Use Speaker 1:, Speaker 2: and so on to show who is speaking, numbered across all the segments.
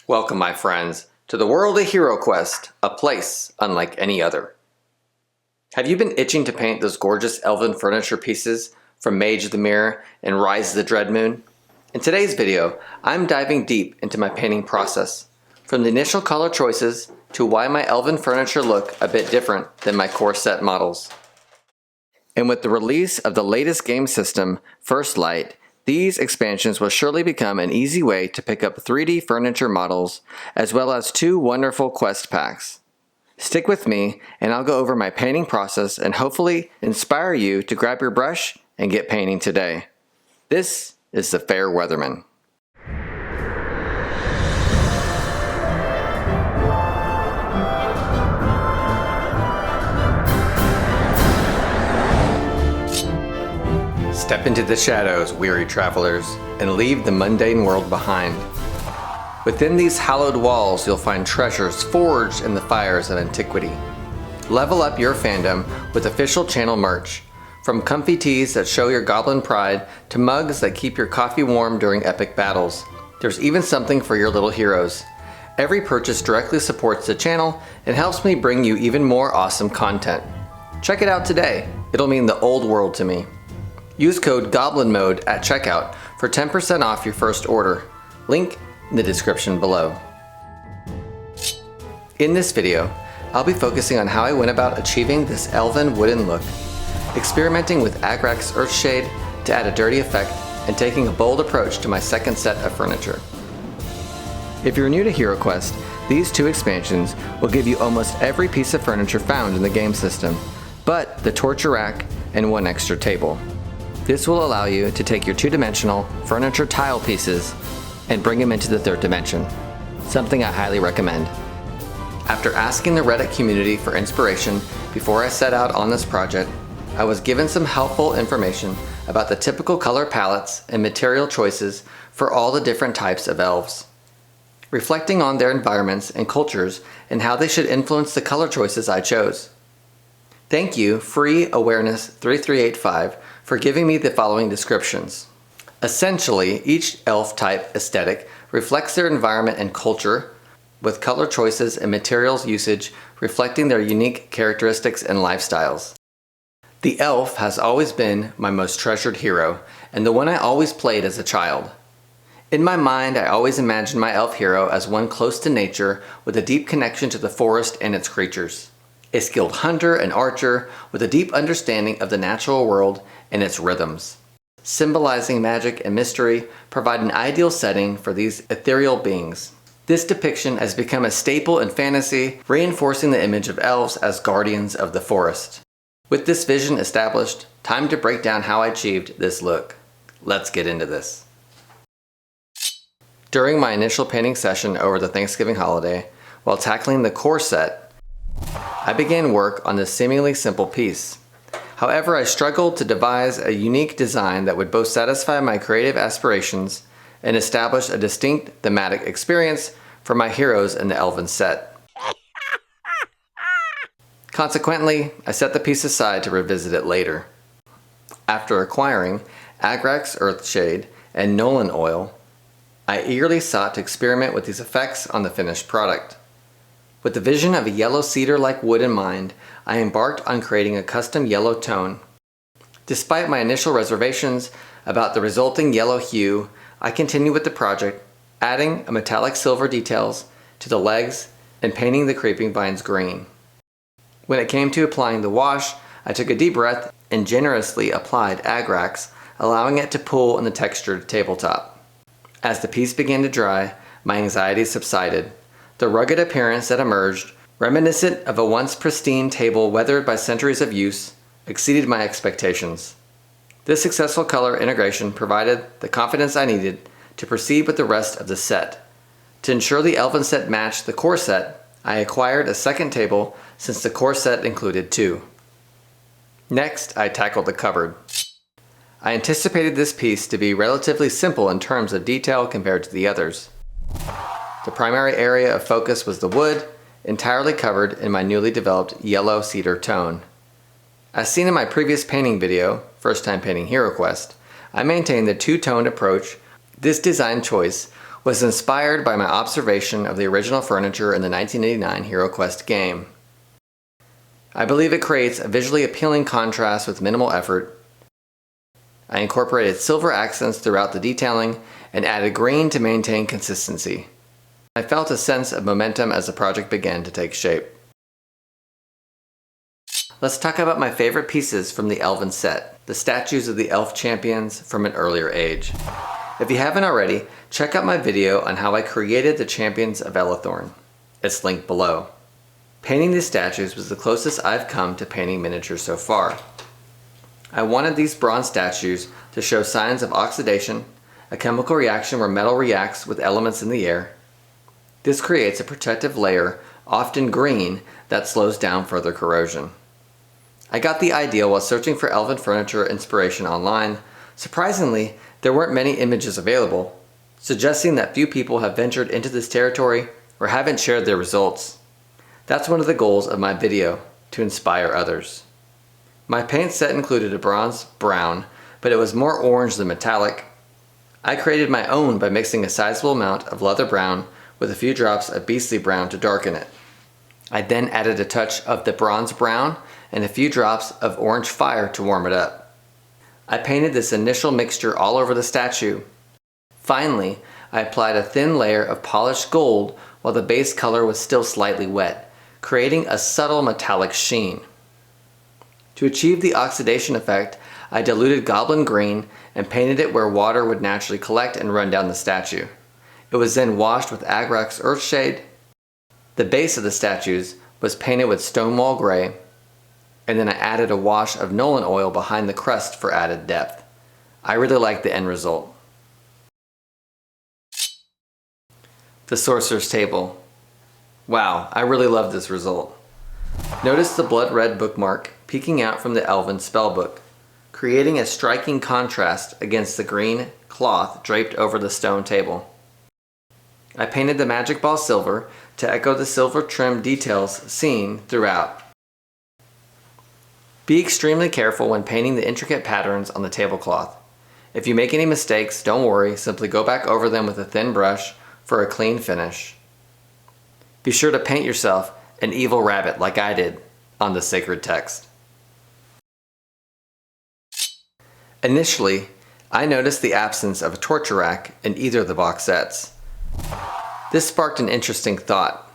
Speaker 1: Welcome, my friends, to the world of HeroQuest, a place unlike any other. Have you been itching to paint those gorgeous elven furniture pieces from Mage the Mirror and Rise of the Dreadmoon? In today's video, I'm diving deep into my painting process, from the initial color choices to why my elven furniture look a bit different than my core set models. And with the release of the latest game system, First Light, these expansions will surely become an easy way to pick up 3D furniture models, as well as 2 wonderful quest packs. Stick with me, and I'll go over my painting process and hopefully inspire you to grab your brush and get painting today. This is the Fair Weatherman. Step into the shadows, weary travelers, and leave the mundane world behind. Within these hallowed walls, you'll find treasures forged in the fires of antiquity. Level up your fandom with official channel merch, from comfy tees that show your goblin pride to mugs that keep your coffee warm during epic battles. There's even something for your little heroes. Every purchase directly supports the channel and helps me bring you even more awesome content. Check it out today. It'll mean the old world to me. Use code GOBLINMODE at checkout for 10% off your first order. Link in the description below. In this video, I'll be focusing on how I went about achieving this elven wooden look, experimenting with Agrax Earthshade to add a dirty effect, and taking a bold approach to my second set of furniture. If you're new to HeroQuest, these 2 expansions will give you almost every piece of furniture found in the game system, but the torture rack and 1 extra table. This will allow you to take your 2-dimensional furniture tile pieces and bring them into the 3rd dimension, something I highly recommend. After asking the Reddit community for inspiration before I set out on this project, I was given some helpful information about the typical color palettes and material choices for all the different types of elves, reflecting on their environments and cultures and how they should influence the color choices I chose. Thank you, Free Awareness 3385, for giving me the following descriptions. Essentially, each elf type aesthetic reflects their environment and culture, with color choices and materials usage reflecting their unique characteristics and lifestyles. The elf has always been my most treasured hero, and the one I always played as a child. In my mind, I always imagined my elf hero as one close to nature with a deep connection to the forest and its creatures. A skilled hunter and archer with a deep understanding of the natural world and its rhythms. Symbolizing magic and mystery, provide an ideal setting for these ethereal beings. This depiction has become a staple in fantasy, reinforcing the image of elves as guardians of the forest. With this vision established, time to break down how I achieved this look. Let's get into this. During my initial painting session over the Thanksgiving holiday, while tackling the core set, I began work on this seemingly simple piece. However, I struggled to devise a unique design that would both satisfy my creative aspirations and establish a distinct thematic experience for my heroes in the elven set. Consequently, I set the piece aside to revisit it later. After acquiring Agrax Earthshade and Nolan oil, I eagerly sought to experiment with these effects on the finished product. With the vision of a yellow cedar-like wood in mind, I embarked on creating a custom yellow tone. Despite my initial reservations about the resulting yellow hue, I continued with the project, adding a metallic silver details to the legs and painting the creeping vines green. When it came to applying the wash, I took a deep breath and generously applied Agrax, allowing it to pool in the textured tabletop. As the piece began to dry, my anxiety subsided. The rugged appearance that emerged, reminiscent of a once pristine table weathered by centuries of use, exceeded my expectations. This successful color integration provided the confidence I needed to proceed with the rest of the set. To ensure the elven set matched the core set, I acquired a second table since the core set included 2. Next, I tackled the cupboard. I anticipated this piece to be relatively simple in terms of detail compared to the others. The primary area of focus was the wood, entirely covered in my newly developed yellow cedar tone. As seen in my previous painting video, First Time Painting HeroQuest, I maintained the 2-toned approach. This design choice was inspired by my observation of the original furniture in the 1989 HeroQuest game. I believe it creates a visually appealing contrast with minimal effort. I incorporated silver accents throughout the detailing and added green to maintain consistency. I felt a sense of momentum as the project began to take shape. Let's talk about my favorite pieces from the Elven set, the statues of the elf champions from an earlier age. If you haven't already, check out my video on how I created the champions of Elithorn. It's linked below. Painting these statues was the closest I've come to painting miniatures so far. I wanted these bronze statues to show signs of oxidation, a chemical reaction where metal reacts with elements in the air. This creates a protective layer, often green, that slows down further corrosion. I got the idea while searching for elven furniture inspiration online. Surprisingly, there weren't many images available, suggesting that few people have ventured into this territory or haven't shared their results. That's one of the goals of my video, to inspire others. My paint set included a bronze brown, but it was more orange than metallic. I created my own by mixing a sizable amount of leather brown with a few drops of beastly brown to darken it. I then added a touch of the bronze brown and a few drops of orange fire to warm it up. I painted this initial mixture all over the statue. Finally, I applied a thin layer of polished gold while the base color was still slightly wet, creating a subtle metallic sheen. To achieve the oxidation effect, I diluted Goblin Green and painted it where water would naturally collect and run down the statue. It was then washed with Agrax Earthshade. The base of the statues was painted with Stonewall Gray, and then I added a wash of Nolan oil behind the crest for added depth. I really like the end result. The Sorcerer's Table. Wow, I really love this result. Notice the blood red bookmark peeking out from the Elven spellbook, creating a striking contrast against the green cloth draped over the stone table. I painted the magic ball silver to echo the silver trim details seen throughout. Be extremely careful when painting the intricate patterns on the tablecloth. If you make any mistakes, don't worry, simply go back over them with a thin brush for a clean finish. Be sure to paint yourself an evil rabbit like I did on the sacred text. Initially, I noticed the absence of a torture rack in either of the box sets. This sparked an interesting thought.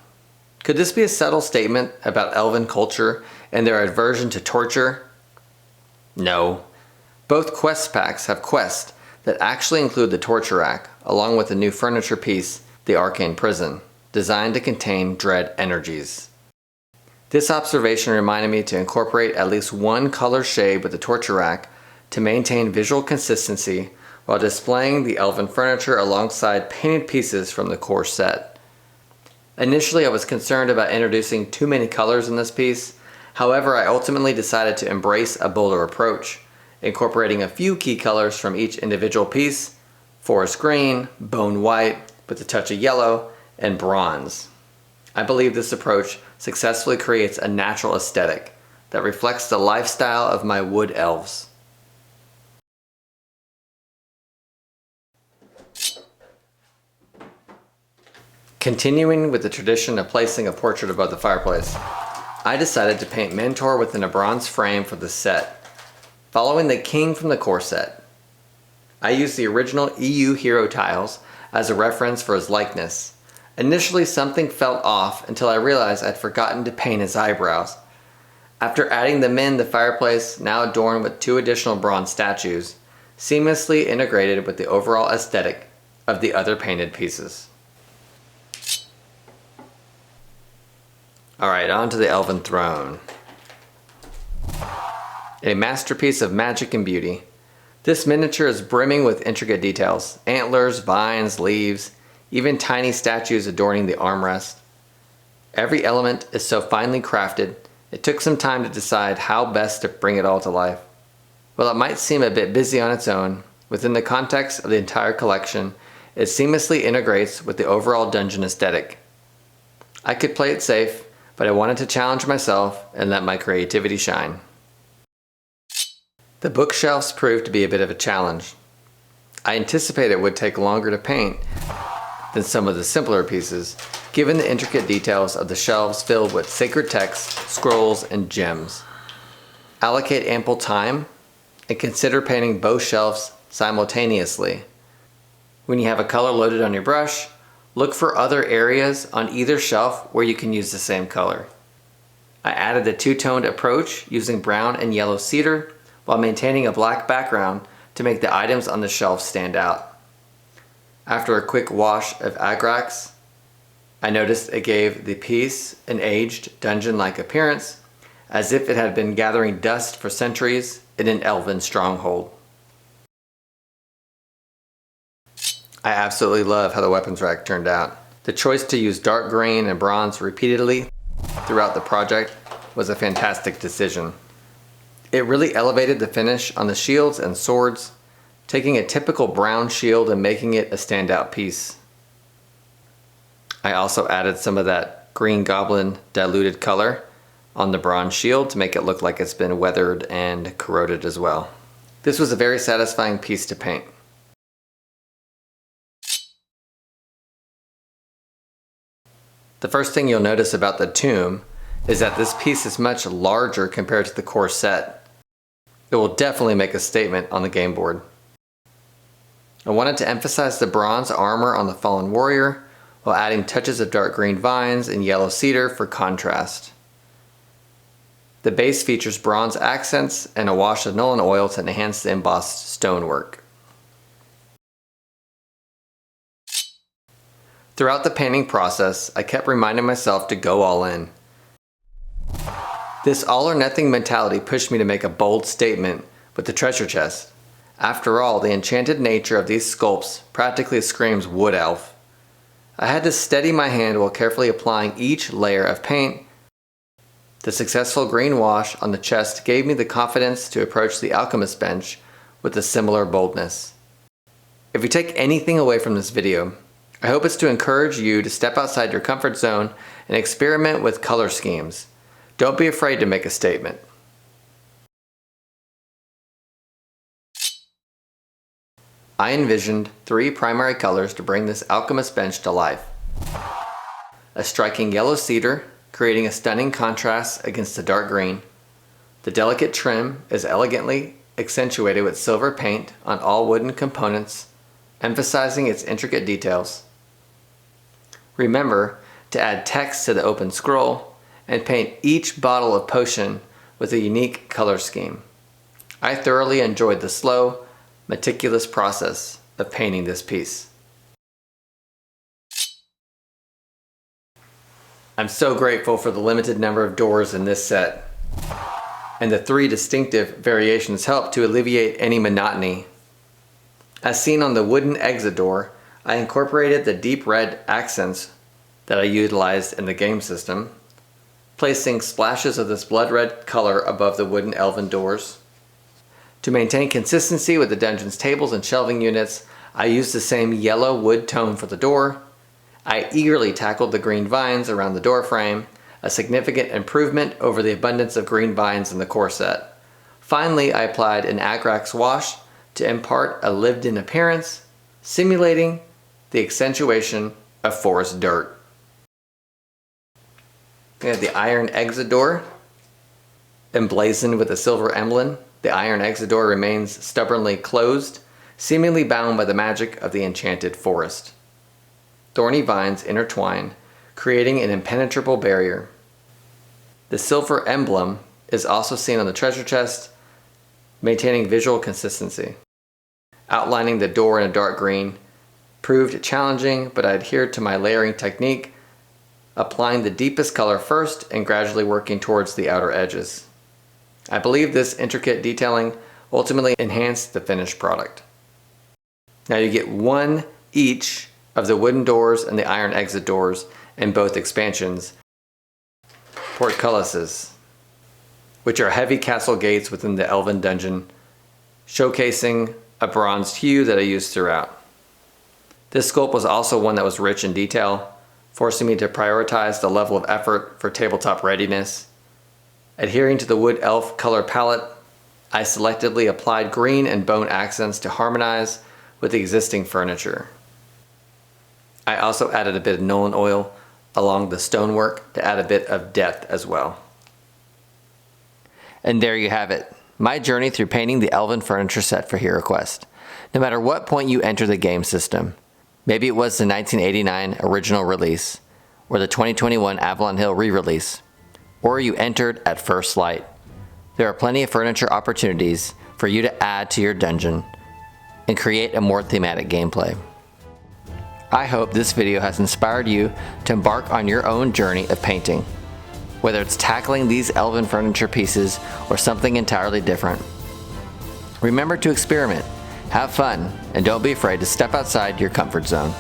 Speaker 1: Could this be a subtle statement about elven culture and their aversion to torture? No. Both quest packs have quests that actually include the torture rack, along with a new furniture piece, the Arcane Prison, designed to contain dread energies. This observation reminded me to incorporate at least one color shade with the torture rack to maintain visual consistency while displaying the elven furniture alongside painted pieces from the core set. Initially, I was concerned about introducing too many colors in this piece. However, I ultimately decided to embrace a bolder approach, incorporating a few key colors from each individual piece: forest green, bone white, with a touch of yellow, and bronze. I believe this approach successfully creates a natural aesthetic that reflects the lifestyle of my wood elves. Continuing with the tradition of placing a portrait above the fireplace, I decided to paint Mentor within a bronze frame for the set, following the king from the core set. I used the original EU hero tiles as a reference for his likeness. Initially, something felt off until I realized I'd forgotten to paint his eyebrows. After adding them in, the fireplace, now adorned with 2 additional bronze statues, seamlessly integrated with the overall aesthetic of the other painted pieces. Alright, on to the Elven Throne. A masterpiece of magic and beauty. This miniature is brimming with intricate details: antlers, vines, leaves, even tiny statues adorning the armrest. Every element is so finely crafted, it took some time to decide how best to bring it all to life. While it might seem a bit busy on its own, within the context of the entire collection, it seamlessly integrates with the overall dungeon aesthetic. I could play it safe, but I wanted to challenge myself and let my creativity shine. The bookshelves proved to be a bit of a challenge. I anticipated it would take longer to paint, than some of the simpler pieces, given the intricate details of the shelves filled with sacred texts, scrolls, and gems. Allocate ample time and consider painting both shelves simultaneously. When you have a color loaded on your brush, look for other areas on either shelf where you can use the same color. I added the two-toned approach using brown and yellow cedar while maintaining a black background to make the items on the shelf stand out. After a quick wash of Agrax, I noticed it gave the piece an aged, dungeon-like appearance, as if it had been gathering dust for centuries in an elven stronghold. I absolutely love how the weapons rack turned out. The choice to use dark green and bronze repeatedly throughout the project was a fantastic decision. It really elevated the finish on the shields and swords, taking a typical brown shield and making it a standout piece. I also added some of that green goblin diluted color on the bronze shield to make it look like it's been weathered and corroded as well. This was a very satisfying piece to paint. The first thing you'll notice about the tomb is that this piece is much larger compared to the core set. It will definitely make a statement on the game board. I wanted to emphasize the bronze armor on the fallen warrior while adding touches of dark green vines and yellow cedar for contrast. The base features bronze accents and a wash of Nuln oil to enhance the embossed stonework. Throughout the painting process, I kept reminding myself to go all in. This all or nothing mentality pushed me to make a bold statement with the treasure chest. After all, the enchanted nature of these sculpts practically screams wood elf. I had to steady my hand while carefully applying each layer of paint. The successful green wash on the chest gave me the confidence to approach the Alchemist Bench with a similar boldness. If you take anything away from this video, I hope it's to encourage you to step outside your comfort zone and experiment with color schemes. Don't be afraid to make a statement. I envisioned 3 primary colors to bring this Alchemist Bench to life. A striking yellow cedar, creating a stunning contrast against the dark green. The delicate trim is elegantly accentuated with silver paint on all wooden components, emphasizing its intricate details. Remember to add text to the open scroll and paint each bottle of potion with a unique color scheme. I thoroughly enjoyed the slow, meticulous process of painting this piece. I'm so grateful for the limited number of doors in this set, and the 3 distinctive variations help to alleviate any monotony. As seen on the wooden exit door, I incorporated the deep red accents that I utilized in the game system, placing splashes of this blood red color above the wooden elven doors. To maintain consistency with the dungeon's tables and shelving units, I used the same yellow wood tone for the door. I eagerly tackled the green vines around the door frame, a significant improvement over the abundance of green vines in the core set. Finally, I applied an Agrax wash to impart a lived-in appearance, simulating the accentuation of forest dirt. We have the iron exit door, emblazoned with a silver emblem. The iron exit door remains stubbornly closed, seemingly bound by the magic of the enchanted forest. Thorny vines intertwine, creating an impenetrable barrier. The silver emblem is also seen on the treasure chest, maintaining visual consistency. Outlining the door in a dark green proved challenging, but I adhered to my layering technique, applying the deepest color first and gradually working towards the outer edges. I believe this intricate detailing ultimately enhanced the finished product. Now you get 1 each of the wooden doors and the iron exit doors in both expansions. Portcullises, which are heavy castle gates within the elven dungeon, showcasing a bronzed hue that I used throughout. This sculpt was also one that was rich in detail, forcing me to prioritize the level of effort for tabletop readiness. Adhering to the wood elf color palette, I selectively applied green and bone accents to harmonize with the existing furniture. I also added a bit of Nolan oil along the stonework to add a bit of depth as well. And there you have it, my journey through painting the Elven furniture set for HeroQuest. No matter what point you enter the game system, maybe it was the 1989 original release, or the 2021 Avalon Hill re-release, or you entered at first light, there are plenty of furniture opportunities for you to add to your dungeon and create a more thematic gameplay. I hope this video has inspired you to embark on your own journey of painting, whether it's tackling these Elven furniture pieces or something entirely different. Remember to experiment, have fun, and don't be afraid to step outside your comfort zone.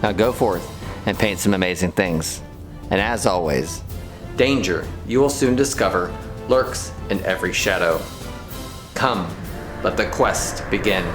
Speaker 1: Now go forth and paint some amazing things. And as always, danger, you will soon discover, lurks in every shadow. Come, let the quest begin.